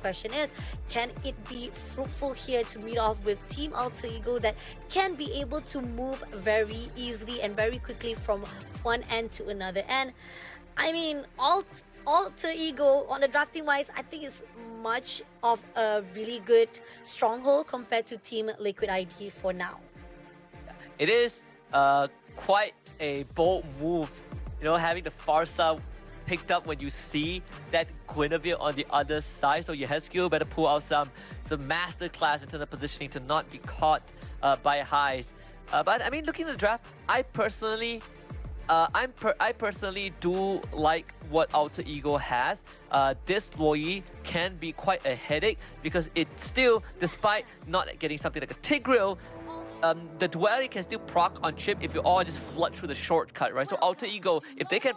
question is, can it be fruitful here to meet off with Team Alter Ego that can be able to move very easily and very quickly from one end to another? And I mean, Alter Ego on the drafting wise, I think it's much of a really good stronghold compared to Team Liquid ID for now. It is quite a bold move, having the Farsa picked up when you see that Guinevere on the other side. So Yehescu better pull out some masterclass in terms of positioning to not be caught by highs. But I mean, looking at the draft, I personally do like what Alter Ego has. This Luoyi can be quite a headache because it still, despite not getting something like a Tigreal, the duality can still proc on chip if you all just flood through the shortcut, right? So Alter Ego, if they can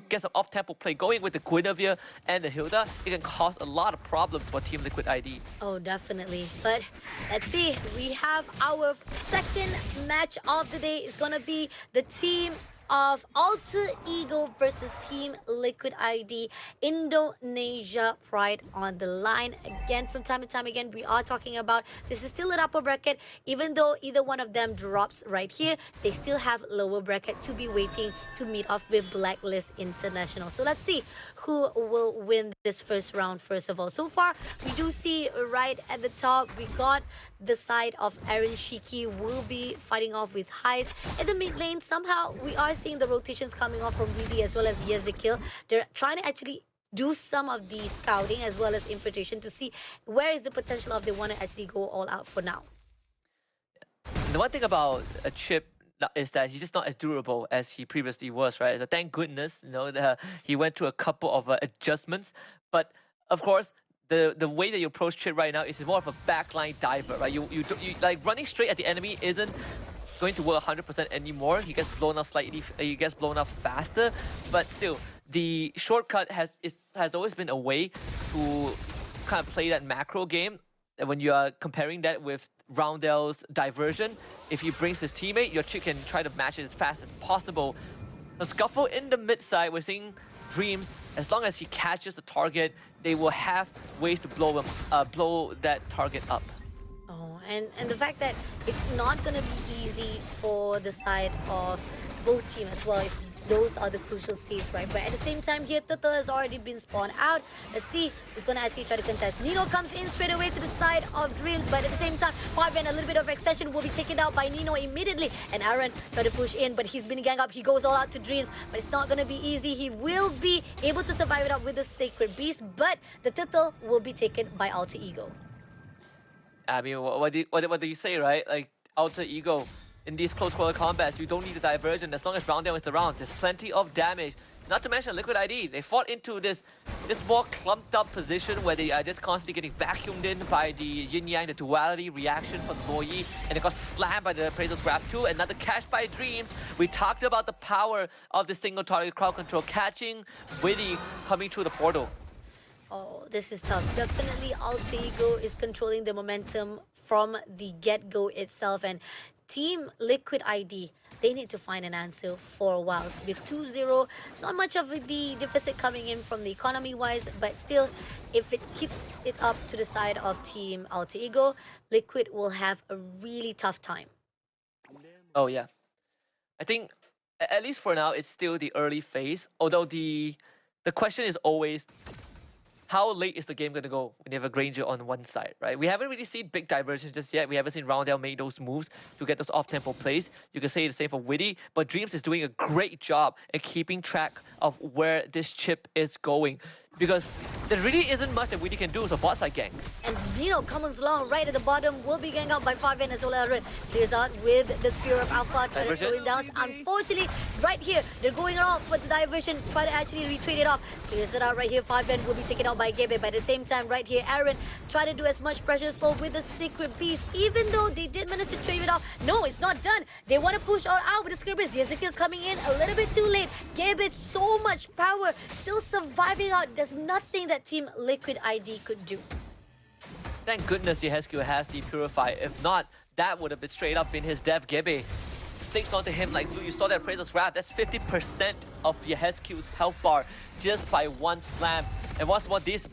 get some off-tempo play going with the Guinevere and the Hilda, it can cause a lot of problems for Team Liquid ID. Oh, definitely. But let's see. We have our second match of the day. It's gonna be the team of Alter Ego versus Team Liquid ID, Indonesia Pride on the line. Again, from time to time again, we are talking about this is still an upper bracket. Even though either one of them drops right here, they still have lower bracket to be waiting to meet off with Blacklist International. So let's see who will win this first round first of all. So far, we do see right at the top, we got the side of Aaron Shiki will be fighting off with highs. In the mid lane, somehow we are seeing the rotations coming off from Weedy as well as Yezekil. They're trying to actually do some of the scouting as well as infiltration to see where is the potential of they want to actually go all out for now. The one thing about a chip is that he's just not as durable as he previously was, right? So thank goodness, he went through a couple of adjustments. But of course, the way that you approach Chip right now is more of a backline diver, right? You like running straight at the enemy isn't going to work 100% anymore. He gets blown up slightly, he gets blown up faster, but still, the shortcut has always been a way to kind of play that macro game. And when you are comparing that with Roundel's diversion, if he brings his teammate, your Chip can try to match it as fast as possible. A scuffle in the mid side, we're seeing Dreams, as long as he catches the target, they will have ways to blow that target up. Oh, and the fact that it's not going to be easy for the side of both teams as well, if those are the crucial stages, right? But at the same time here, Turtle has already been spawned out. Let's see who's going to actually try to contest. Nino comes in straight away to the side of Dreams, but at the same time, 5 and a little bit of extension will be taken out by Nino immediately. And Aaron tried to push in, but he's been ganged up. He goes all out to Dreams, but it's not going to be easy. He will be able to survive it up with the Sacred Beast, but the Turtle will be taken by Alter Ego. I mean, what do you say, right? Like, Alter Ego, in these close quarter combats, you don't need a diversion as long as Roundel is around. There's plenty of damage. Not to mention Liquid ID. They fought into this more clumped up position where they are just constantly getting vacuumed in by the Yin Yang, the duality reaction from Luoyi, and they got slammed by the Appraiser's Grab 2. Another catch by Dreams. We talked about the power of the single target crowd control, catching Witty coming through the portal. Oh, this is tough. Definitely Alter Ego is controlling the momentum from the get-go itself, and Team Liquid ID, they need to find an answer for a while. With 2-0, not much of the deficit coming in from the economy-wise, but still, if it keeps it up to the side of Team Alter Ego, Liquid will have a really tough time. Oh yeah. I think, at least for now, it's still the early phase, although the question is always, how late is the game going to go when you have a Granger on one side, right? We haven't really seen big diversions just yet. We haven't seen Roundel make those moves to get those off-tempo plays. You can say the same for Witty, but Dreams is doing a great job at keeping track of where this chip is going. Because there really isn't much that Witty can do, so bot side gang. And Nino comes along right at the bottom, will be ganged out by 5N as well. Aaron clears out with the Spear of Alpha, trying to slow him down. Unfortunately, right here, they're going off for the diversion, try to actually retreat it off. Clears it out right here, 5N will be taken out by Gebe. But at the same time, right here, Aaron try to do as much pressure as possible with the Secret Beast. Even though they did manage to trade it off, no, it's not done. They want to push all out with the Secret Beast. Yezekil coming in a little bit too late. Gebe, so much power, still surviving out. There's nothing that Team Liquid ID could do. Thank goodness Yehescu has the Purify. If not, that would have been straight up been his death. Gebe sticks onto him like glue. You saw that Appraiser's Wrath. That's 50% of your HQ's health bar just by one slam. And once more, these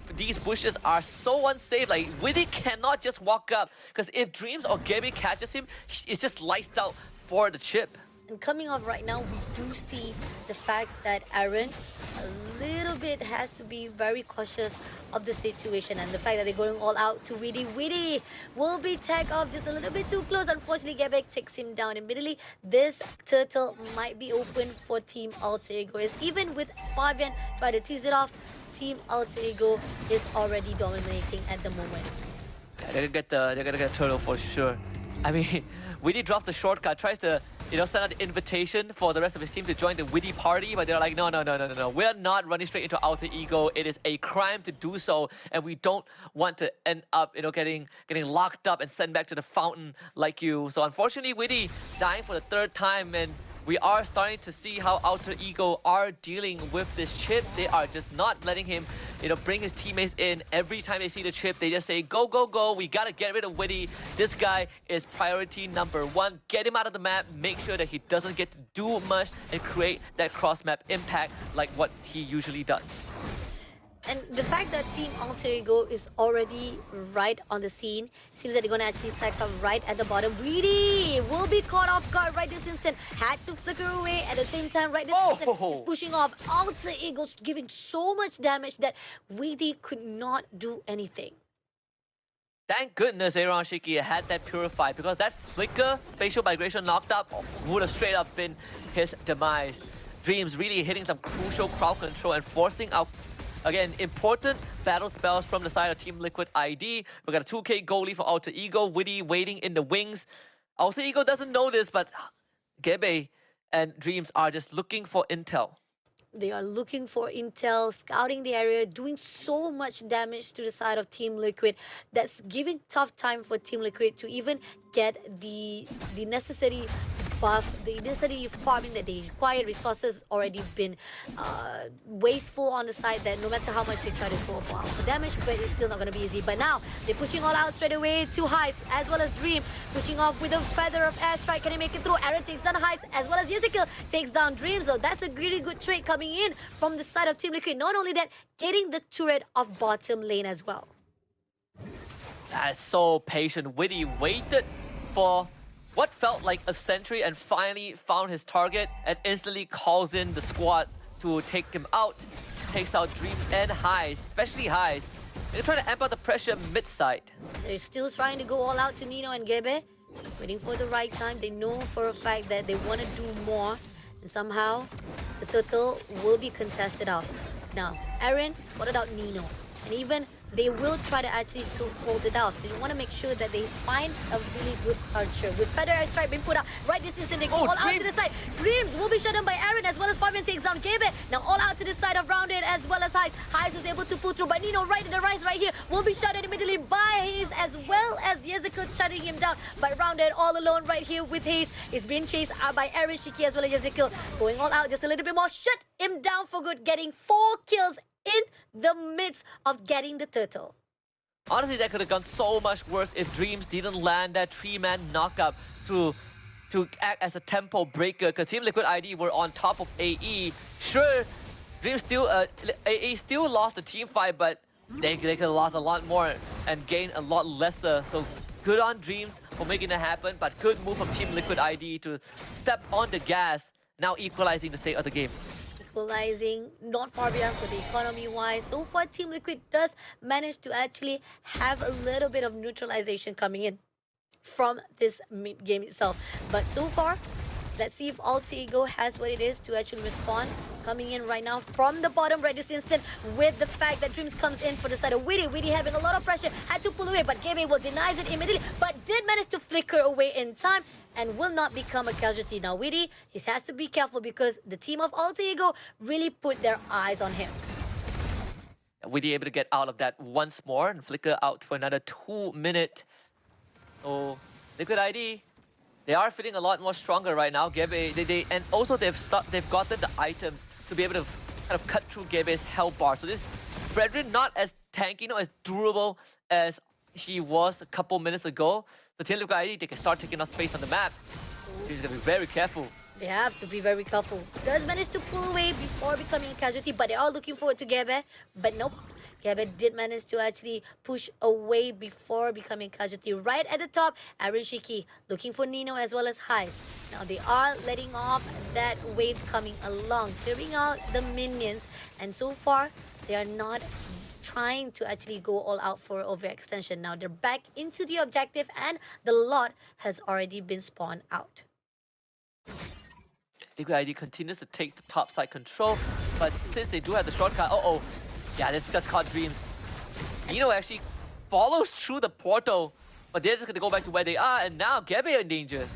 bushes are so unsafe. Like, Witty cannot just walk up, because if Dreams or Gaby catches him, it's just lights out for the chip. And coming off right now, we do see the fact that Aaron a little bit has to be very cautious of the situation, and the fact that they're going all out to Witty. Witty will be tagged off just a little bit too close. Unfortunately, Gebek takes him down immediately. This turtle might be open for Team Alter Ego. As even with Fabian trying to tease it off, Team Alter Ego is already dominating at the moment. Yeah, they're gonna get turtle for sure. I mean, Witty drops the shortcut, tries to, send out the invitation for the rest of his team to join the Witty party, but they're like, no. We're not running straight into Alter Ego. It is a crime to do so, and we don't want to end up, getting locked up and sent back to the fountain like you. So unfortunately, Witty dying for the third time, and we are starting to see how Alter Ego are dealing with this chip. They are just not letting him, bring his teammates in. Every time they see the chip, they just say, go, go, go. We gotta get rid of Witty. This guy is priority number one. Get him out of the map. Make sure that he doesn't get to do much and create that cross-map impact like what he usually does. And the fact that Team Alter Ego is already right on the scene, seems that they're going to actually stack up right at the bottom. Witty will be caught off guard right this instant. Had to flicker away at the same time right this instant. He's pushing off. Alter Ego's giving so much damage that Witty could not do anything. Thank goodness Aaron Shiki had that purified, because that flicker spatial migration knocked up would have straight up been his demise. Dreams really hitting some crucial crowd control and forcing out, again, important battle spells from the side of Team Liquid ID. We got a 2k goalie for Alter Ego. Witty waiting in the wings. Alter Ego doesn't know this, but Gebe and Dreams are just looking for intel. They are looking for intel, scouting the area, doing so much damage to the side of Team Liquid. That's giving tough time for Team Liquid to even get the necessary buff, the necessary farming that they require. Resources already been wasteful on the side, that no matter how much they try to go for damage, but it's still not going to be easy. But now they're pushing all out straight away to Heist, as well as Dream, pushing off with a feather of airstrike. Can he make it through? Aaron takes down Heist, as well as Yezikiel takes down Dream. So that's a really good trade coming in from the side of Team Liquid. Not only that, getting the turret of bottom lane as well. That's so patient. Witty waited for what felt like a century and finally found his target and instantly calls in the squad to take him out. Takes out Dream and Heist, especially Heist. They're trying to amp out the pressure mid-side. They're still trying to go all out to Nino and Gebe, waiting for the right time. They know for a fact that they want to do more, and somehow the turtle will be contested off. Now, Aaron spotted out Nino, and even they will try to actually hold it out. They want to make sure that they find a really good structure. With Feather Airstrike being put out right this instant, they go all out to the side. Dreams will be shut down by Aaron, as well as Fabian takes down Gabe. Now all out to the side of Rounded, as well as Heist. Heist was able to pull through, but Nino right in the rise right here will be shut down immediately by Haze, as well as Yezikiel shutting him down. But Rounded all alone right here with Haze is being chased by Aaron, Shiki, as well as Yezikiel. Going all out just a little bit more. Shut him down for good, getting 4 kills in the midst of getting the turtle. Honestly, that could have gone so much worse if Dreams didn't land that 3-man knockup to act as a tempo breaker, because Team Liquid ID were on top of AE. Sure, Dreams still, AE still lost the team fight, but they could have lost a lot more and gained a lot lesser. So good on Dreams for making that happen, but good move from Team Liquid ID to step on the gas, now equalizing the state of the game. Equalizing, not far behind for the economy-wise. So far, Team Liquid does manage to actually have a little bit of neutralization coming in from this game itself. But so far, let's see if Alter Ego has what it is to actually respond. Coming in right now from the bottom right this instant, with the fact that Dreams comes in for the side of Witty. Witty having a lot of pressure, had to pull away, but Gabe will denies it immediately, but did manage to flicker away in time and will not become a casualty. Now Witty, he has to be careful because the team of Alter Ego really put their eyes on him. Witty able to get out of that once more and flicker out for another 2 minutes. So Liquid ID, they are feeling a lot more stronger right now. Gebe, and also they've gotten the items to be able to kind of cut through Gebe's health bar. So this Fredrin not as tanky, not as durable as he was a couple minutes ago. So Team Liquid ID, they can start taking up space on the map. He's gonna be very careful. They have to be very careful. Does manage to pull away before becoming a casualty, but they are looking forward to Gebe. But nope. Gebe did manage to actually push away before becoming casualty. Right at the top, Aaron Shiki looking for Nino as well as Heist. Now they are letting off that wave coming along, clearing out the minions. And so far, they are not trying to actually go all out for overextension. Now they're back into the objective and the lot has already been spawned out. Liquid ID continues to take the top side control, but since they do have the shortcut, yeah, this just caught Dreams. Nino actually follows through the portal, but they're just gonna go back to where they are, and now Gebe in danger.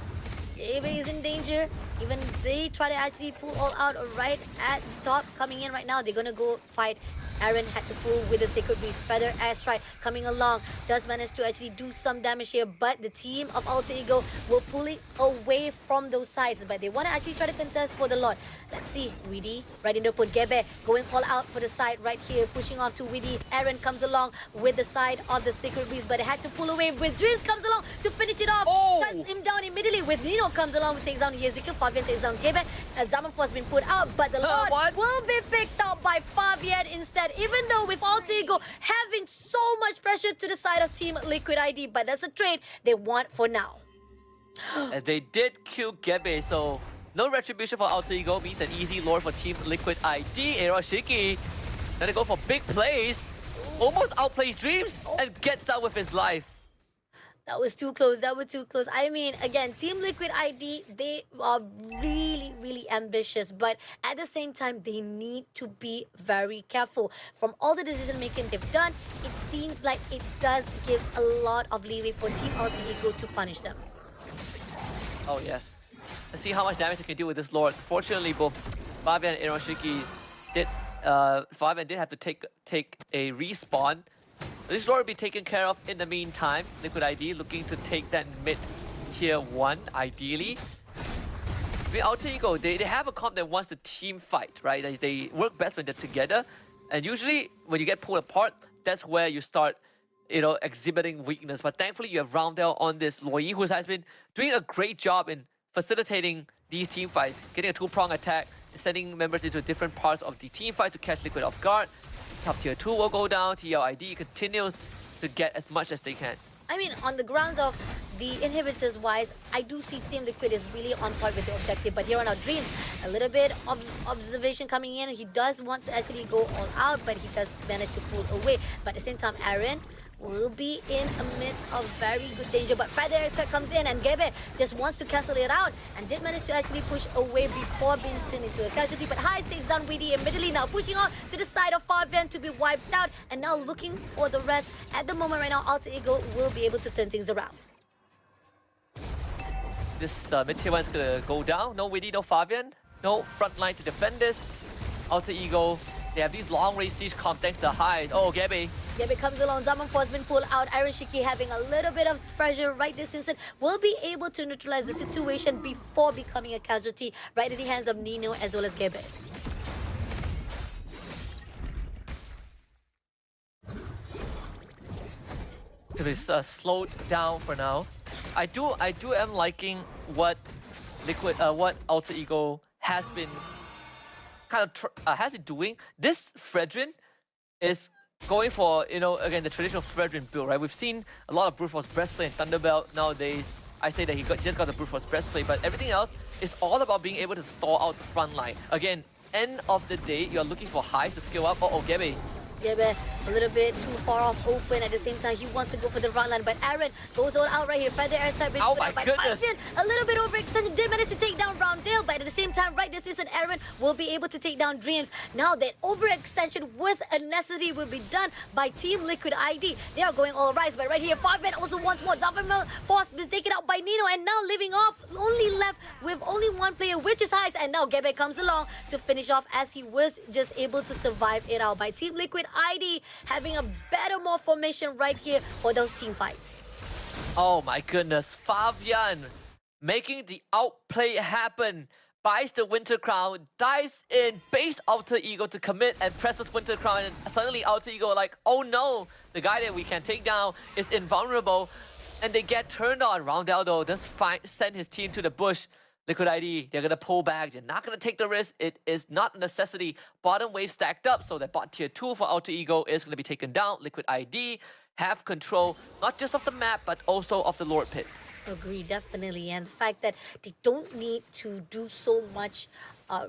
Gebe is in danger. Even they try to actually pull all out right at the top. Coming in right now, they're gonna go fight. Aaron had to pull with the Sacred Beast. Feather Airstrike coming along. Does manage to actually do some damage here, but the team of Alter Ego will pull it away from those sides. But they want to actually try to contest for the lot. Let's see. Weedy right in the put. Gebe going all out for the side right here. Pushing off to Weedy. Aaron comes along with the side of the Sacred Beast, but they had to pull away with Dreams comes along to finish it off. Cuts him down immediately with Nino comes along, takes down Yezica. Fabian takes down Gebe. Zamanfo has been put out, but the lot will be picked up by Fabian instead. Even though with Alter Ego having so much pressure to the side of Team Liquid ID, but that's a trade they want for now. And they did kill Gebe, so no retribution for Alter Ego means an easy lure for Team Liquid ID. Eroshiki gonna go for big plays, almost outplays Dreams, and gets out with his life. That was too close. That was too close. I mean, again, Team Liquid ID, they are really, really ambitious. But at the same time, they need to be very careful. From all the decision-making they've done, it seems like it does gives a lot of leeway for Team Alter Ego to punish them. Oh, yes. Let's see how much damage they can do with this Lord. Fortunately, both Fabian and Eroshiki did... Fabian did have to take a respawn. This Lord will be taken care of in the meantime. Liquid ID looking to take that mid tier 1, ideally. With Alter Ego, they have a comp that wants the team fight, right? They work best when they're together. And usually, when you get pulled apart, that's where you start, exhibiting weakness. But thankfully, you have Roundel on this Loi, who has been doing a great job in facilitating these team fights, getting a two-prong attack, sending members into different parts of the team fight to catch Liquid off guard. Top tier 2 will go down, TLID continues to get as much as they can. I mean, on the grounds of the inhibitors wise, I do see Team Liquid is really on point with the objective. But here on our Dreams, a little bit of observation coming in. He does want to actually go all out, but he does manage to pull away. But at the same time, Aaron will be in a midst of very good danger. But Feather Airstrike comes in and Gebe just wants to cancel it out and did manage to actually push away before being turned into a casualty. But Heist takes down Weedy immediately, now pushing on to the side of Fabian to be wiped out and now looking for the rest. At the moment right now, Alter Ego will be able to turn things around. This mid-tier 1 is going to go down. No Weedy, no Fabian. No front line to defend this. Alter Ego, they have these long-range siege comp thanks to Heist. Oh, Gebe. Gebe comes along, Zamanfo has been pulled out. Aaron Shiki having a little bit of pressure right this instant will be able to neutralize the situation before becoming a casualty right in the hands of Nino as well as Gebe. To be slowed down for now. I do am liking what Alter Ego has been doing. This Fredrin is going for, again, the traditional Fredrin build, right? We've seen a lot of Brute Force Breastplate and Thunderbelt nowadays. I say that he just got the Brute Force Breastplate, but everything else is all about being able to stall out the front line. Again, end of the day, you're looking for highs to scale up. Gebe. Gebe a little bit too far off open. At the same time, he wants to go for the front line, but Aaron goes all out right here. Feather Airstrike being put out by Fabian. A little bit overextension, did manage to take down Roundale, but at the same time, right this instant, Aaron will be able to take down Dreams. Now that overextension was a necessity will be done by Team Liquid ID. They are going all rise, but right here, Fabian also once more. Zamanfo Force is taken out by Nino, and now living off, only left with only one player, which is Heist, and now Gebe comes along to finish off as he was just able to survive it out by Team Liquid ID, having a better, more formation right here for those team fights. Oh my goodness, Fabian making the outplay happen. Buys the Winter Crown, dives in, base Alter Ego to commit and presses Winter Crown, and suddenly Alter Ego are like, oh no, the guy that we can take down is invulnerable. and they get turned on. Roundel, though, does send his team to the bush. Liquid ID, they're going to pull back. They're not going to take the risk. It is not a necessity. Bottom wave stacked up, so that bot tier 2 for Alter Ego is going to be taken down. Liquid ID have control, not just of the map, but also of the Lord Pit. Agree, definitely. And the fact that they don't need to do so much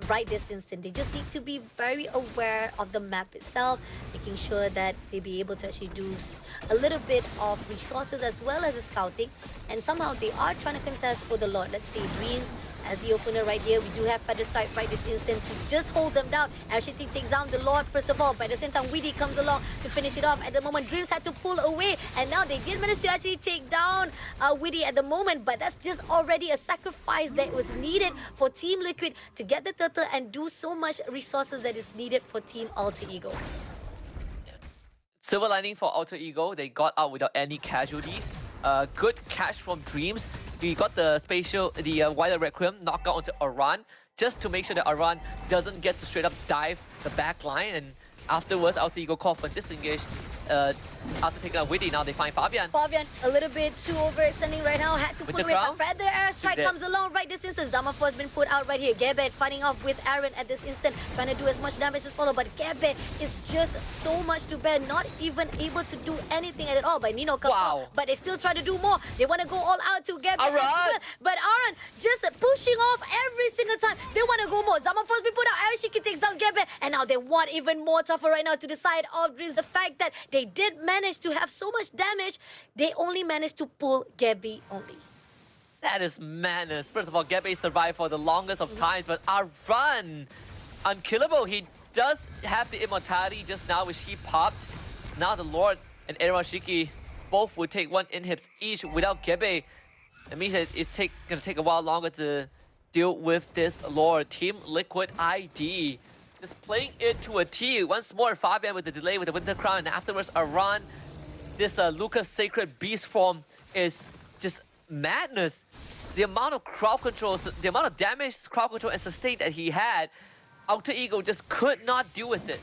right this instant. They just need to be very aware of the map itself, making sure that they be able to actually do a little bit of resources as well as the scouting. And somehow they are trying to contest for the Lord. Let's see, Dreams as the opener right here. We do have Feather Sight right this instant to just hold them down. Actually takes down the Lord first of all, but at the same time Weedy comes along to finish it off. At the moment Dreams had to pull away, and now they did manage to actually take down Weedy at the moment, but that's just already a sacrifice that was needed for Team Liquid to get the turtle and do so much resources that is needed for Team Alter Ego. Silver lining for Alter Ego, they got out without any casualties. Good catch from Dreams. He got the Wider Requiem knockout onto Aran, just to make sure that Aran doesn't get to straight up dive the back line. And afterwards, Alter Ego called for disengage. After taking out Witty, now they find Fabian. Fabian a little bit too overextending right now. Had to With pull the away. crown? Feather airstrike comes along right this instant. Zamafo has been put out right here. Gebe fighting off with Aaron at this instant, trying to do as much damage as possible. But Gebe is just so much to bear, not even able to do anything at all. But Nino comes out, but they still try to do more. They want to go all out to Gebe. But Aaron just pushing off every single time. They want to go more. Zamafo's been put out. Arashiki takes down Gebe. And now they want even more tougher right now to the side of Dreams. The fact that they did manage to have so much damage, they only managed to pull Gebe only. That is madness. First of all, Gebe survived for the longest of times, but Aran, unkillable. He does have the immortality just now, which he popped. Now the Lord and Erashiki both would take 1 inhibs each without Gebe. That means that it's gonna take a while longer to deal with this Lord. Team Liquid ID just playing it to a T. Once more, Fabian with the delay with the Winter Crown, and afterwards Aran. This Lucas Sacred Beast form is just madness. The amount of crowd control, the amount of damage, crowd control, and sustain that he had, Alter Ego just could not deal with it.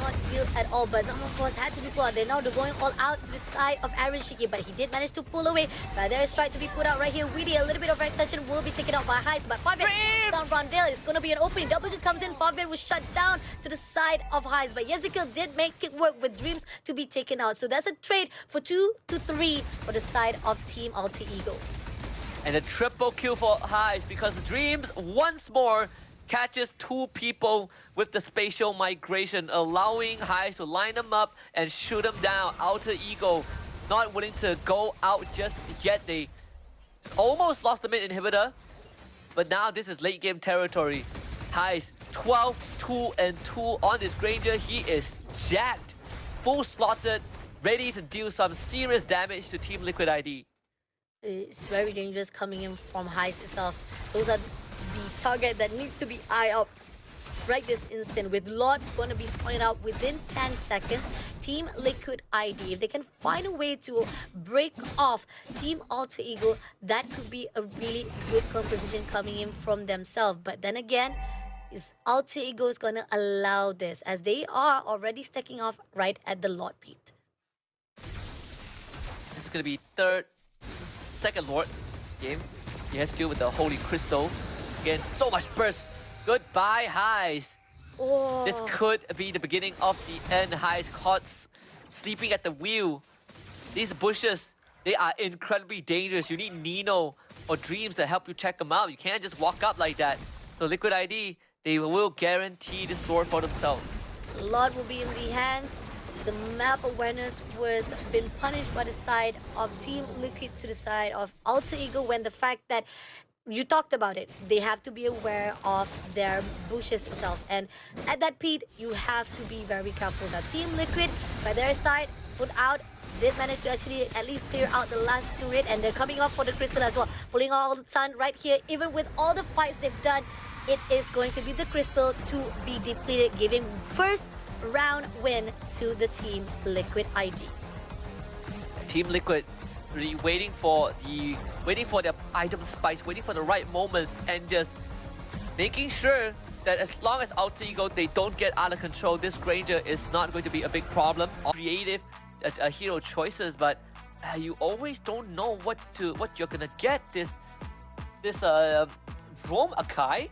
Not deal at all, but Zamafos had to be pulled out. They're now going all out to the side of Aaron Shiki, but he did manage to pull away. But there's trying to be put out right here. Weedy, a little bit of extension will be taken out by Heights, but Fabian down Rondale. It's going to be an opening. Double G comes in. Fabian was shut down to the side of Heights, but Yezikiel did make it work with Dreams to be taken out. So that's a trade for 2 to 3 for the side of Team Alter Ego. And a triple kill for Heights because Dreams once more catches 2 people with the spatial migration, allowing Heights to line them up and shoot them down. Alter Ego not willing to go out just yet. They almost lost the mid inhibitor, but now this is late game territory. Heights 12-2-2 on this Granger. He is jacked, full slotted, ready to deal some serious damage to Team Liquid ID. It's very dangerous coming in from Heights itself. Those are the target that needs to be eye up right this instant, with Lord going to be spawning out within 10 seconds. Team Liquid ID, if they can find a way to break off Team Alter Ego, that could be a really good composition coming in from themselves. But then again, is Alter Ego is going to allow this, as they are already stacking off right at the Lord Pete. This is going to be second Lord game. He has skill with the Holy Crystal. Again, so much burst. Goodbye, Heights. Oh. This could be the beginning of the end. Heights caught sleeping at the wheel. These bushes, they are incredibly dangerous. You need Nino or Dreams to help you check them out. You can't just walk up like that. So Liquid ID, they will guarantee this Lord for themselves. Lord will be in the hands. The map awareness was been punished by the side of Team Liquid to the side of Alter Ego, when the fact that you talked about it, they have to be aware of their bushes itself. And at that peak, you have to be very careful. Now, Team Liquid, by their side, put out, did manage to actually at least clear out the last turret, and they're coming up for the crystal as well. Pulling out all the sun right here. Even with all the fights they've done, it is going to be the crystal to be depleted, giving first round win to the Team Liquid ID. Team Liquid really waiting for their item spikes, waiting for the right moments, and just making sure that as long as Alter Ego they don't get out of control, this Granger is not going to be a big problem. Creative hero choices, but you always don't know what you're gonna get. This Roam Akai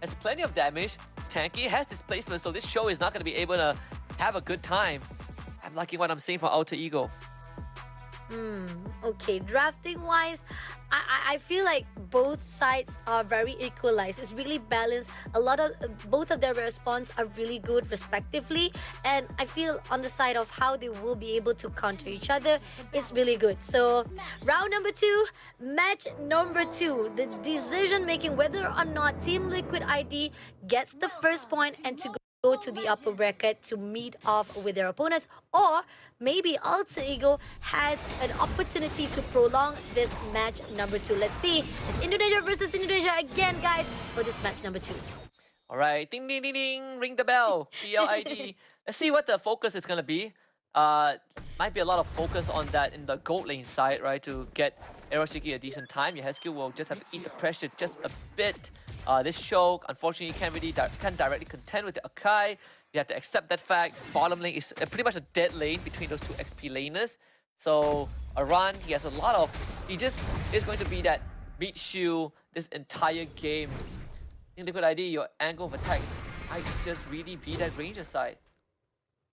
has plenty of damage. It's tanky, has displacement, so this show is not gonna be able to have a good time. I'm liking what I'm seeing from Alter Ego. Okay, drafting wise, I feel like both sides are very equalized. It's really balanced. A lot of both of their response are really good respectively, and I feel on the side of how they will be able to counter each other is really good. So round number 2, match number 2, the decision making whether or not Team Liquid ID gets the first point and to go to the upper bracket to meet off with their opponents, or maybe Alter Ego has an opportunity to prolong this match number 2. Let's see. It's Indonesia versus Indonesia again, guys, for this match number 2. All right, ding ding ding ding, ring the bell. TLID. Let's see what the focus is gonna be. Might be a lot of focus on that in the gold lane side, right? To get Aeroshiki a decent time. Your Hesku will just have to eat the pressure just a bit. This show, unfortunately, can't directly contend with the Akai. You have to accept that fact. Bottom lane is pretty much a dead lane between those two XP laners. So Aran, he has a lot of. He just is going to be that meat shield this entire game. In Liquid ID, your angle of attack might just really be that Ranger side.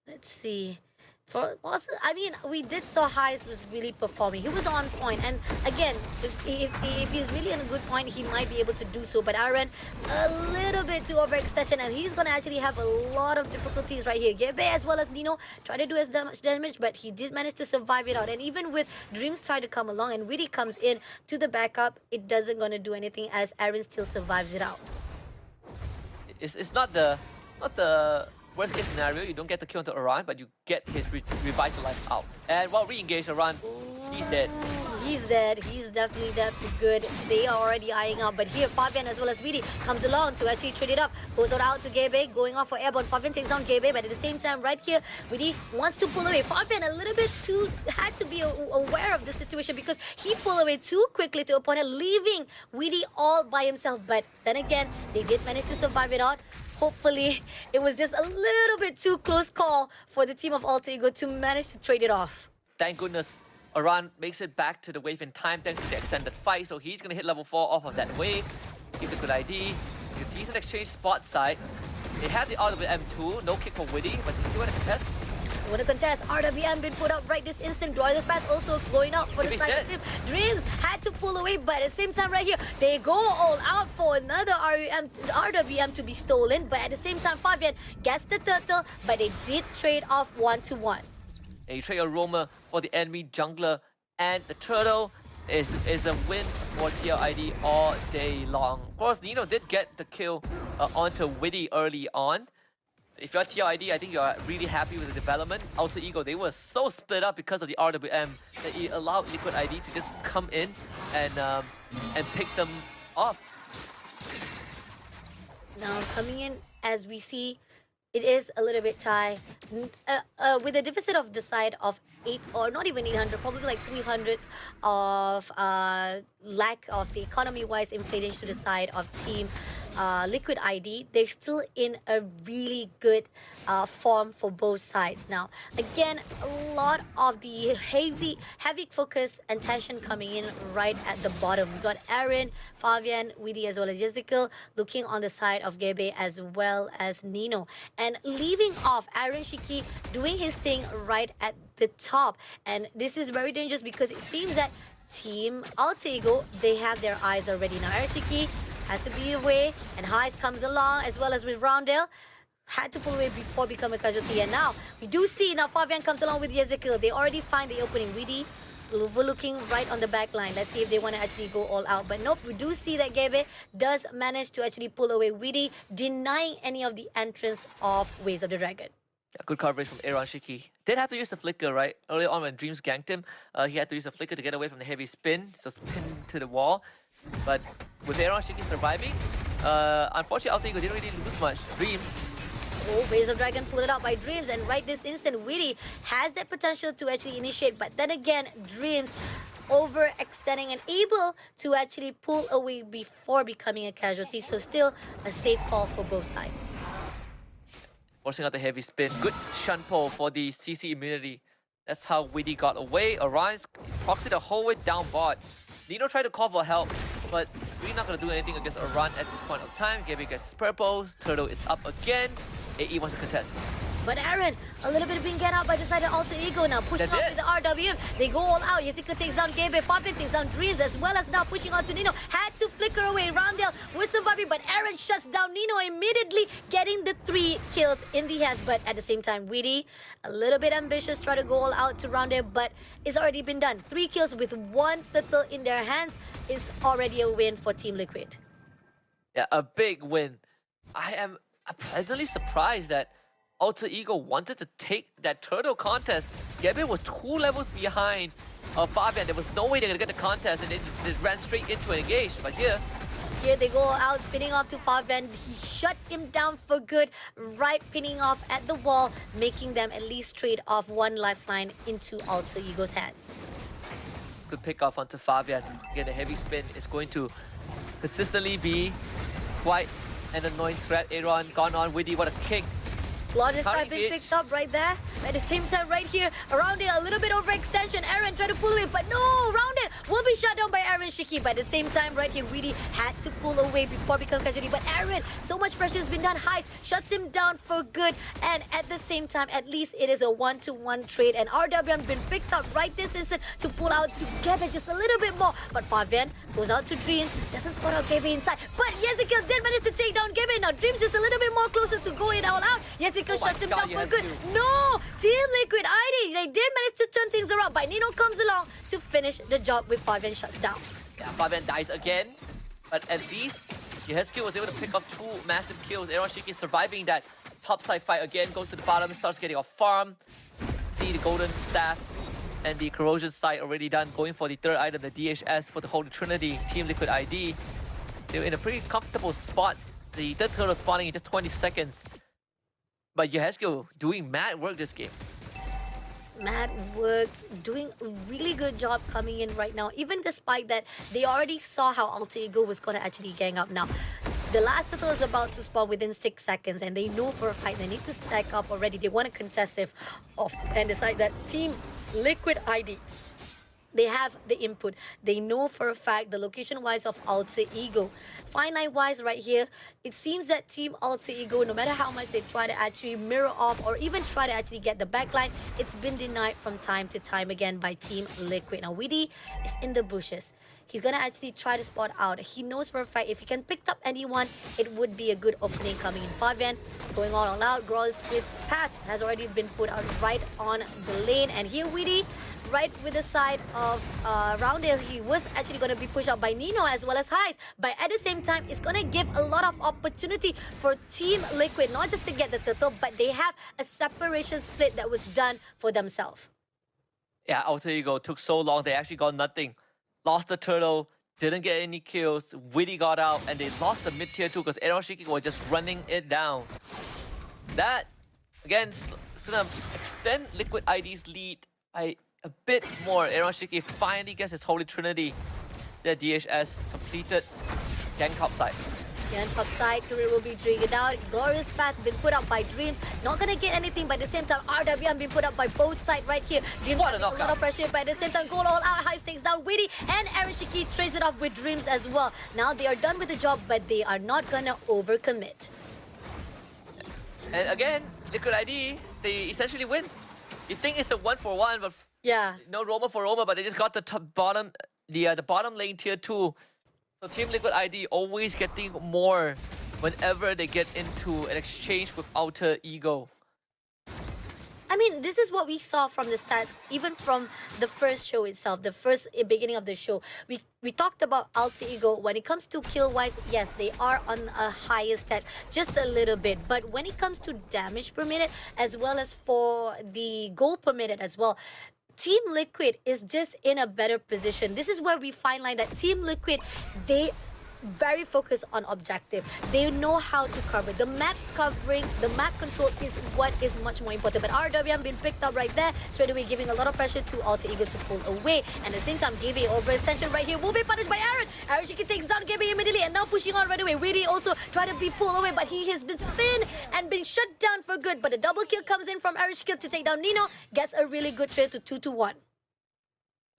Let's see. For also, I mean, we did saw Heist was really performing. He was on point, and again, if he's really in a good point, he might be able to do so. But Aaron, a little bit too overextension, and he's gonna actually have a lot of difficulties right here. Gebe as well as Nino try to do as much damage, but he did manage to survive it out. And even with Dreams try to come along, and Witty comes in to the backup, it doesn't gonna do anything as Aaron still survives it out. It's not the worst case scenario. You don't get the kill onto Aran, but you get his revitalized out. And while re-engaged, Aran, he's dead. He's dead. He's definitely good. They are already eyeing up. But here, Fabian as well as Witty comes along to actually trade it up. Goes out to Gebe, going off for airborne. Fabian takes down Gebe, but at the same time, right here, Witty wants to pull away. Fabian a little bit had to be aware of the situation because he pulled away too quickly to opponent, leaving Witty all by himself. But then again, they did manage to survive it out. Hopefully, it was just a little bit too close call for the team of Alter Ego to manage to trade it off. Thank goodness Aran makes it back to the wave in time thanks to the extended fight, so he's going to hit level 4 off of that wave. Keep the good ID. Decent exchange spot side. They have the RWM2, no kick for Witty, but they still want to contest. Want to contest, RWM been put out right this instant. Royal Pass also going out for the side of Dreams. Dreams had to pull away, but at the same time right here, they go all out for another RWM to be stolen. But at the same time, Fabian gets the turtle, but they did trade off 1-1. And you trade your roamer for the enemy jungler, and the turtle is a win for TLID all day long. Of course, Nino did get the kill onto Witty early on. If you're TLID, I think you're really happy with the development. Alter Ego, they were so split up because of the RWM that it allowed Liquid ID to just come in and pick them off. Now coming in, as we see, it is a little bit tight. With a deficit of the side of 8, or not even 800, probably like 300s of lack of the economy-wise inflation to the side of Team Liquid ID, they're still in a really good form for both sides. Now, again, a lot of the heavy focus and tension coming in right at the bottom. We got Aaron, Fabian, Witty, as well as Jessica looking on the side of Gebe as well as Nino. And leaving off Aaron Shiki doing his thing right at the top. And this is very dangerous because it seems that Team Alter Ego, they have their eyes already. Now, Aaron Shiki has to be away, and Heist comes along as well as with Roundel. Had to pull away before becoming a casualty. And now, we do see now Fabian comes along with Ezekiel. They already find the opening. Witty overlooking right on the back line. Let's see if they want to actually go all out. But nope, we do see that Gebe does manage to actually pull away Witty, denying any of the entrance of Ways of the Dragon. Good coverage from Aaron Shiki. Did have to use the flicker, right? Earlier on when Dreams ganked him, he had to use the flicker to get away from the heavy spin, so pinned to the wall. But with Aaron Shiki surviving, unfortunately Alter Ego didn't really lose much. Dreams. Oh, Ways of Dragon pulled it out by Dreams, and right this instant, Witty has that potential to actually initiate. But then again, Dreams overextending and able to actually pull away before becoming a casualty. So still a safe call for both sides. Forcing out the heavy spin. Good shun pull for the CC immunity That's how Witty got away. Orion's proxy the whole way down bot. Nino tried to call for help, but it's really not going to do anything against Orion at this point of time. Gaby gets his purple. Turtle is up again. AE wants to contest. But Aaron, a little bit of being get out by the side of Alter Ego now. Pushing off with the RWM. They go all out. Yesika takes down Gabe. Fabian takes down Dreams, as well as now pushing on to Nino. Had to flicker away. Roundel was surviving, but Aaron shuts down Nino immediately, getting the 3 kills in the hands. But at the same time, Weedy, a little bit ambitious, try to go all out to Roundel, but it's already been done. 3 kills with 1 turtle in their hands is already a win for Team Liquid. Yeah, a big win. I am pleasantly surprised that Alter Ego wanted to take that turtle contest. Gabe was 2 levels behind Fabian. There was no way they're gonna get the contest, and they just ran straight into an engage. But here they go out, spinning off to Fabian. He shut him down for good, right pinning off at the wall, making them at least trade off 1 lifeline into Alter Ego's hand. good pick off onto Fabian. Again, the heavy spin is going to consistently be quite an annoying threat. Aaron gone on. Widdy, what a kick. Logic has been picked up right there. At the same time, right here, around it, a little bit overextension. Aaron tried to pull away, but no, around it will be shut down by Aaron Shiki. But at the same time, right here, Weedy had to pull away before becoming casualty. But Aaron, so much pressure has been done. Heist shuts him down for good. And at the same time, at least it is a 1-to-1 trade. And RWM been picked up right this instant to pull out together just a little bit more. But Fabian goes out to Dreams, doesn't spot out Gabe inside. But Yezikiel did manage to take down Gabe. Now Dreams is a little bit more closer to going all out. Yezikiel shuts him down for good. No! Team Liquid ID, they did manage to turn things around, but Nino comes along to finish the job with Fabian shuts down. Yeah, Fabian dies again, but at least Yezikiel was able to pick up 2 massive kills. Aaron Shiki surviving that topside fight again, goes to the bottom, starts getting off farm. See the golden staff and the corrosion sight already done, going for the 3rd item, the DHS for the Holy Trinity. Team Liquid ID, they're in a pretty comfortable spot. The 3rd turtle spawning in just 20 seconds. But Yezikiel doing mad work this game. Mad works, doing a really good job coming in right now, even despite that they already saw how Alter Ego was going to actually gang up now. The last turtle is about to spawn within 6 seconds, and they know for a fact they need to stack up already. They want to contest it off and decide that Team Liquid ID, they have the input. They know for a fact the location-wise of Alter Ego. Fine line-wise right here, it seems that Team Alter Ego, no matter how much they try to actually mirror off or even try to actually get the backline, it's been denied from time to time again by Team Liquid. Now, Widdy is in the bushes. He's going to actually try to spot out. He knows for a fact if he can pick up anyone, it would be a good opening coming in. Fabian going all out. Growl's split path has already been put out right on the lane. And here, Widdy, right with the side of Roundale, he was actually going to be pushed out by Nino as well as Heist. But at the same time, it's going to give a lot of opportunity for Team Liquid, not just to get the turtle, but they have a separation split that was done for themselves. Yeah, Alter Ego took so long, they actually got nothing. Lost the turtle, didn't get any kills. Widdy got out, and they lost the mid-tier 2 because Aaron Shiki was just running it down. That, again, is going to extend Liquid ID's lead by a bit more. Aaron Shiki finally gets his Holy Trinity. The DHS completed. Gang topside. Again, topside, career will be triggered out. Glorious path been put up by Dreams. Not gonna get anything, but at the same time, RWM been put up by both sides right here. Dreams what a a lot knockout. of pressure, but at the same time, goal all out. Heist takes down Widdy, and Aaron Shiki trades it off with Dreams as well. Now they are done with the job, but they are not gonna overcommit. And again, Liquid ID, they essentially win. You think it's a 1-for-1, but Yeah. no Roma for Roma, but they just got the bottom lane tier 2. So Team Liquid ID always getting more whenever they get into an exchange with Alter Ego. I mean, this is what we saw from the stats, even from the first show itself, the first beginning of the show. We talked about Alter Ego. When it comes to kill-wise, yes, they are on a higher stat, just a little bit. But when it comes to damage per minute, as well as for the goal per minute as well, Team Liquid is just in a better position. This is where we find line that Team Liquid, they very focused on objective. They know how to cover. The map's covering, the map control is what is much more important. But RWM been picked up right there, straight away giving a lot of pressure to Alter Ego to pull away. And at the same time, Gabe overextension right here will be punished by Aaron. Aaron Shiki takes down Gabe immediately and now pushing on right away. Really also trying to be pulled away, but he has been spinned and been shut down for good. But a double kill comes in from Aaron Shiki to take down Nino. Gets a really good trade to 2-1.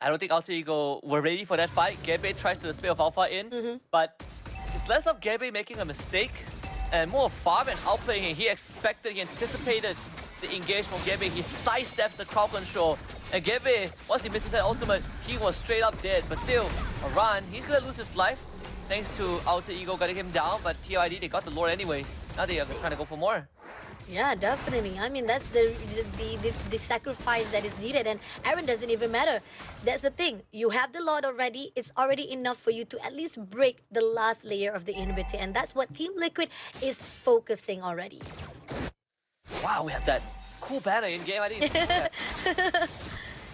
I don't think Alter Ego were ready for that fight. Gabe tries to spin of Alpha in, but it's less of Gabe making a mistake and more of Fabian outplaying him. He expected, he anticipated the engage from Gabe. He sidesteps the crowd control. And Gabe, once he misses that ultimate, he was straight up dead. But still, a run, he's gonna lose his life thanks to Alter Ego getting him down. But TLID, they got the Lord anyway. Now they are trying to go for more. Yeah, definitely. I mean, that's the sacrifice that is needed, and Aaron doesn't even matter. That's the thing. You have the Lord already. It's already enough for you to at least break the last layer of the inhibitor, and that's what Team Liquid is focusing already. Wow, we have that cool banner in game. I didn't even know that.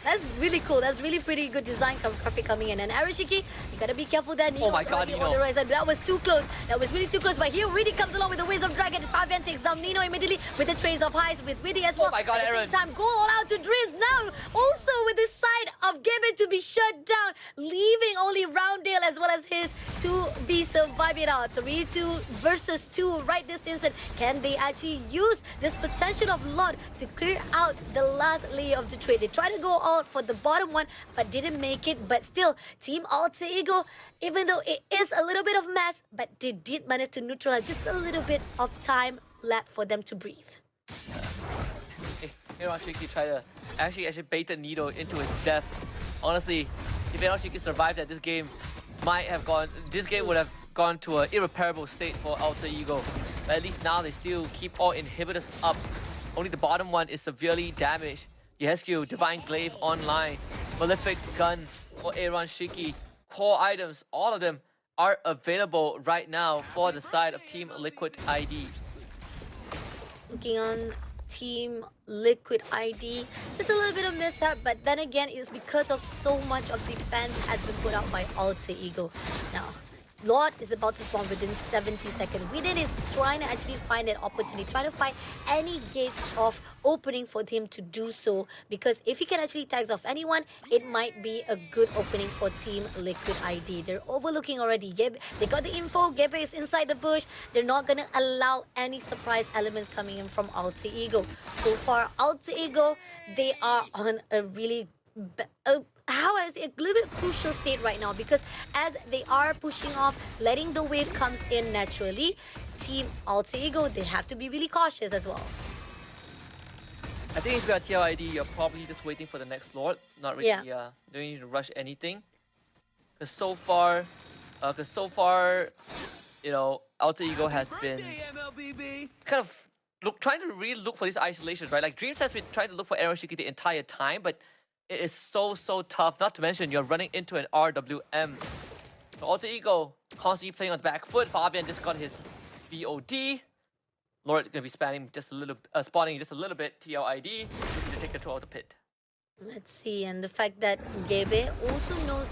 That's really cool. That's really pretty good design graphic coming in. And Arashiki, you gotta be careful there. Oh my god, Nino. That was too close. That was really too close. But here Widdy comes along with the Waves of Dragon. Fabian takes down Nino immediately with the Trace of Highs with Widdy as well. Oh my god, Aaron. At the same time, go all out to Dreams now. Also with the side of Gavin to be shut down, leaving only Rounddale as well as his to be surviving out. 3-2 versus 2 right this instant. Can they actually use this potential of Lord to clear out the last layer of the trade? They try to go all for the bottom one, but didn't make it. But still, Team Alter Ego, even though it is a little bit of mess, but they did manage to neutralize just a little bit of time left for them to breathe. Hiroshiki tried to actually baited Nido into his death. Honestly, if Hiroshiki survived that, this game would have gone to an irreparable state for Alter Ego. But at least now they still keep all inhibitors up. Only the bottom one is severely damaged. Yescu, Divine Glaive online, Malefic Gun for Aaron Shiki. Core items, all of them are available right now for the side of Team Liquid ID. Looking on Team Liquid ID, just a little bit of mishap, but then again, it's because of so much of defense has been put out by Alter Ego. Now, Lord is about to spawn within 70 seconds. Widin is trying to actually find that opportunity, trying to find any gates of opening for him to do so, because if he can actually tags off anyone, it might be a good opening for Team Liquid ID. They're overlooking already. They got the info. Gebe is inside the bush. They're not going to allow any surprise elements coming in from Alter Ego. So far, Alter Ego, they are on a really how is it a little bit crucial state right now, because as they are pushing off, letting the wave comes in naturally, Team Alter Ego, they have to be really cautious as well. I think if you are TLID, you're probably just waiting for the next Lord, not really don't need to rush anything. Because so far, you know, Alter Ego has been kind of trying to really look for these isolations, right? Like Dreams has been trying to look for Aeroshiki the entire time, but it is so tough. Not to mention you're running into an RWM. So Alter Ego constantly playing on the back foot. Fabian just got his BOD. Lord gonna be spawning just a little bit. TLID looking to take control of the pit. Let's see, and the fact that Gebe also knows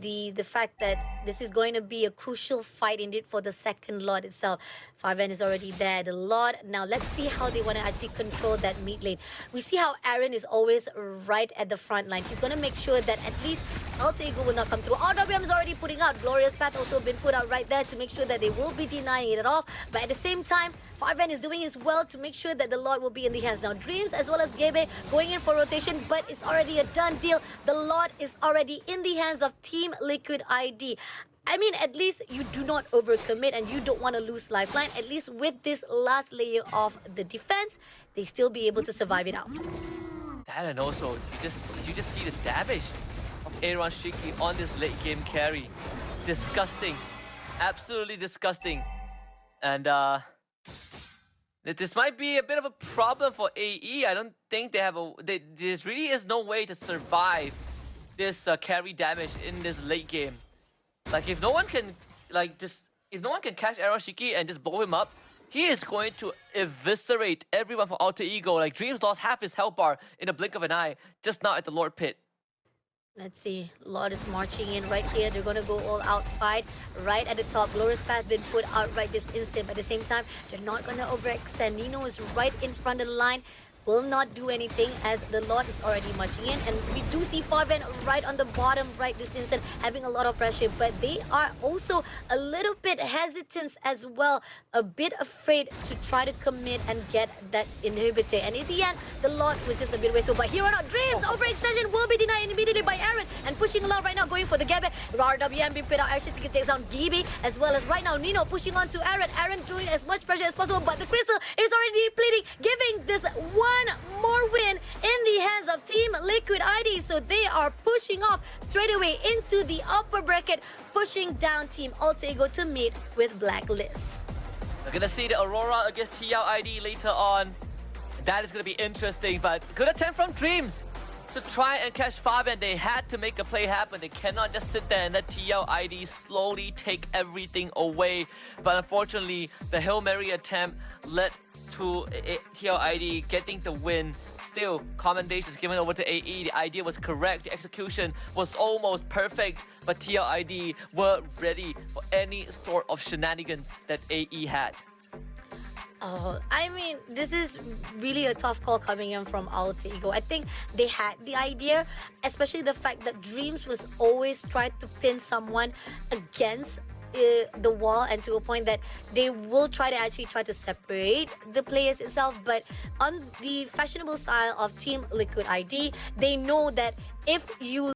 the fact that this is going to be a crucial fight indeed for the second Lord itself. Fabian is already there, the Lord. Now let's see how they want to actually control that mid lane. We see how Aaron is always right at the front line. He's going to make sure that at least Alter Ego will not come through. RWM is already putting out. Glorious Path also been put out right there to make sure that they will be denying it off. But at the same time, Fabian is doing his well to make sure that the Lord will be in the hands. Now Dreams as well as Gebe going in for rotation, but it's already a done deal. The Lord is already in the hands of Team Liquid ID. I mean, at least you do not overcommit and you don't want to lose lifeline. At least with this last layer of the defense, they still be able to survive it out. That, and also, did you just see the damage of Aaron Shiki on this late game carry? Disgusting. Absolutely disgusting. And this might be a bit of a problem for AE. I don't think they have there really is no way to survive this carry damage in this late game. Like if no one can catch Aeroshiki and just blow him up, he is going to eviscerate everyone from Alter Ego. Like Dreams lost half his health bar in a blink of an eye just now at the Lord Pit. Let's see. Lord is marching in right here. They're gonna go all out fight right at the top. Glorious Path been put out right this instant. But at the same time, they're not gonna overextend. Nino is right in front of the line. Will not do anything as the Lord is already marching in. And we do see Fabian right on the bottom right this instant having a lot of pressure. But they are also a little bit hesitant as well. A bit afraid to try to commit and get that inhibitor. And in the end, the Lord was just a bit wasteful. But here on out, Dreams overextension will be denied immediately by Aaron. And pushing along right now, going for the Gabby. RWM being put out actually to take down Gibi. As well as right now, Nino pushing on to Aaron. Aaron doing as much pressure as possible. But the Crystal is already depleting, giving this one more win in the hands of Team Liquid ID. So they are pushing off straight away into the upper bracket, pushing down Team Alter Ego to meet with Blacklist. We're gonna see the Aurora against TLID later on. That is gonna be interesting, but good attempt from Dreams to try and catch Fabian. They had to make a play happen. They cannot just sit there and let TLID slowly take everything away. But unfortunately, the Hail Mary attempt led to TLID getting the win. Still, commendations given over to AE. The idea was correct. The execution was almost perfect. But TLID were ready for any sort of shenanigans that AE had. Oh, I mean, this is really a tough call coming in from Alter Ego. I think they had the idea, especially the fact that Dreams was always trying to pin someone against the wall, and to a point that they will try to separate the players itself. But on the fashionable style of Team Liquid ID, they know that if you